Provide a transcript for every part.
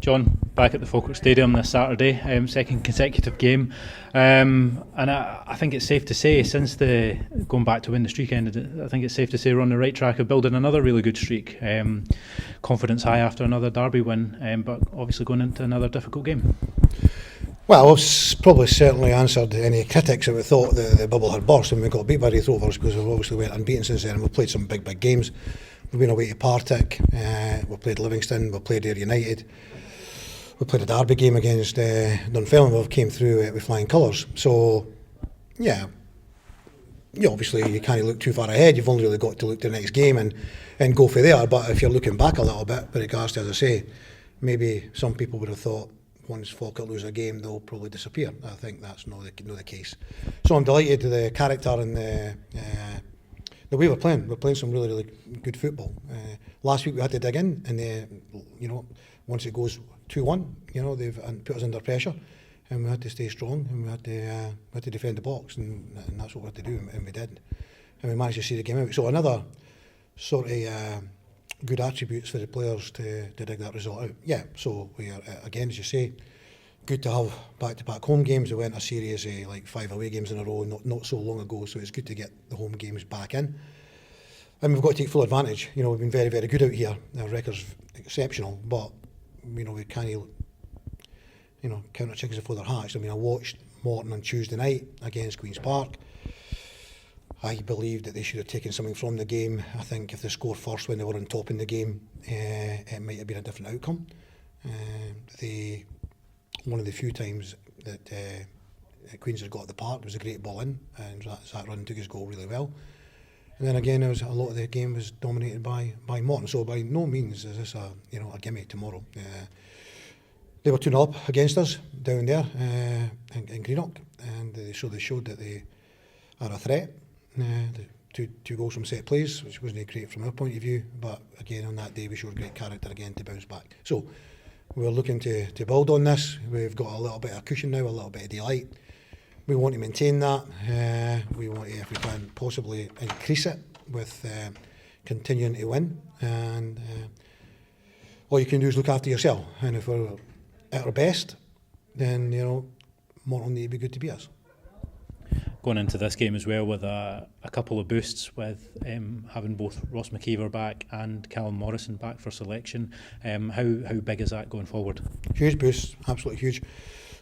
John, back at the Falkirk Stadium this Saturday, second consecutive game, and I think it's safe to say, since going back to win the streak ended, I think it's safe to say we're on the right track of building another really good streak. Confidence high after another derby win, but obviously going into another difficult game. Well, I've probably certainly answered any critics that we thought the bubble had burst when we got beat by Raith Rovers, because we've obviously went unbeaten since then and we've played some big games. We've been away to Partick, we've played Livingston, we've played Ayr United. We played a derby game against Dunfermline. We came through with flying colours. So, yeah, obviously you can't look too far ahead. You've only really got to look to the next game and go for there. But if you're looking back a little bit, with regards to, as I say, maybe some people would have thought once Falkirk lose a game, they'll probably disappear. I think that's not the case. So I'm delighted with the character and the way we're playing. We're playing some really good football. Last week we had to dig in, and once it goes 2-1, they've put us under pressure, and we had to stay strong, and we had to defend the box, and that's what we had to do, and we did, and we managed to see the game out. So another sort of good attributes for the players to dig that result out. Yeah, so we are, again, as you say, good to have back-to-back home games. We went a series of like 5 away games in a row not so long ago, so it's good to get the home games back in. And we've got to take full advantage. We've been very good out here. Our record's exceptional, but we can't, count our chickens before they're hatched. I watched Morton on Tuesday night against Queen's Park. I believe that they should have taken something from the game. I think if they scored first when they were on top in the game, it might have been a different outcome. One of the few times that Queen's had got at the park was a great ball in, and that run took his goal really well. And then again, a lot of the game was dominated by Morton. So by no means is this a gimme tomorrow. They were 2-0 up against us down there in Greenock, and they showed that they are a threat. The two goals from set plays, which wasn't great from our point of view, but again on that day we showed great character again to bounce back. So we're looking to build on this. We've got a little bit of cushion now, a little bit of delight. We want to maintain that. We want to, if we can, possibly increase it with continuing to win. And all you can do is look after yourself. And if we're at our best, then Morton need to be good to beat us. Going into this game as well with a couple of boosts, with having both Ross McKeever back and Callum Morrison back for selection. How big is that going forward? Huge boost, absolutely huge.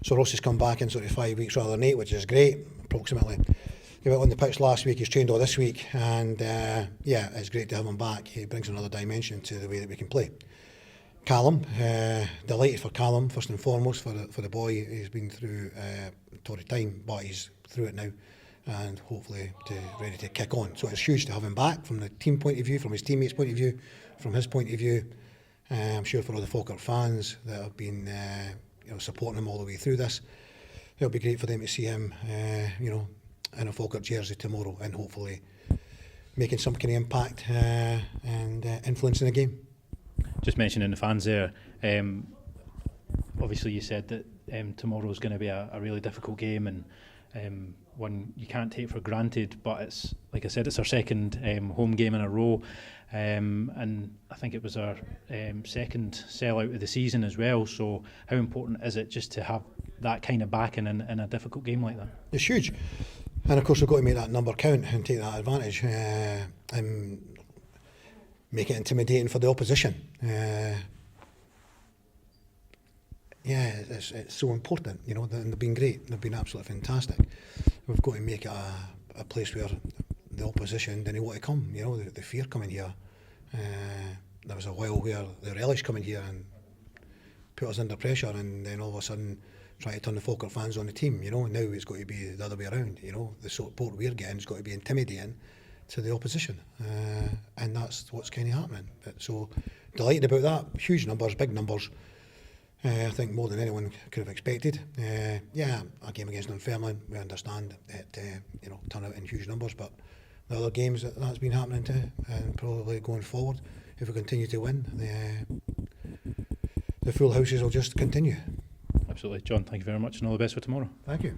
So Ross has come back in sort of 5 weeks rather than 8, which is great, approximately. He went on the pitch last week, he's trained all this week, and it's great to have him back. He brings another dimension to the way that we can play. Callum, delighted for Callum, first and foremost, for the boy. He's been through a torrid time, but he's through it now, and hopefully ready to kick on. So it's huge to have him back from the team point of view, from his teammates' point of view, from his point of view. I'm sure for all the Falkirk fans that have been supporting him all the way through this, it'll be great for them to see him in a Falkirk jersey tomorrow, and hopefully making some kind of impact and influencing the game. Just mentioning the fans there, obviously you said that tomorrow's going to be a really difficult game, and one you can't take for granted, but it's, like I said, it's our second home game in a row, and I think it was our second sellout of the season as well. So how important is it just to have that kind of backing in a difficult game like that? It's huge, and of course we've got to make that number count and take that advantage and make it intimidating for the opposition. It's so important, and they've been great. They've been absolutely fantastic. We've got to make it a place where the opposition didn't want to come. The fear coming here. There was a while where the relish coming here and put us under pressure, and then all of a sudden try to turn the Falkirk fans on the team. Now it's got to be the other way around. The support we're getting has got to be intimidating to the opposition, and that's what's kind of happening. So delighted about that. Huge numbers, big numbers. I think more than anyone could have expected. A game against Dunfermline, we understand it turn out in huge numbers, but the other games that's been happening to, and probably going forward, if we continue to win, the full houses will just continue. Absolutely. John, thank you very much, and all the best for tomorrow. Thank you.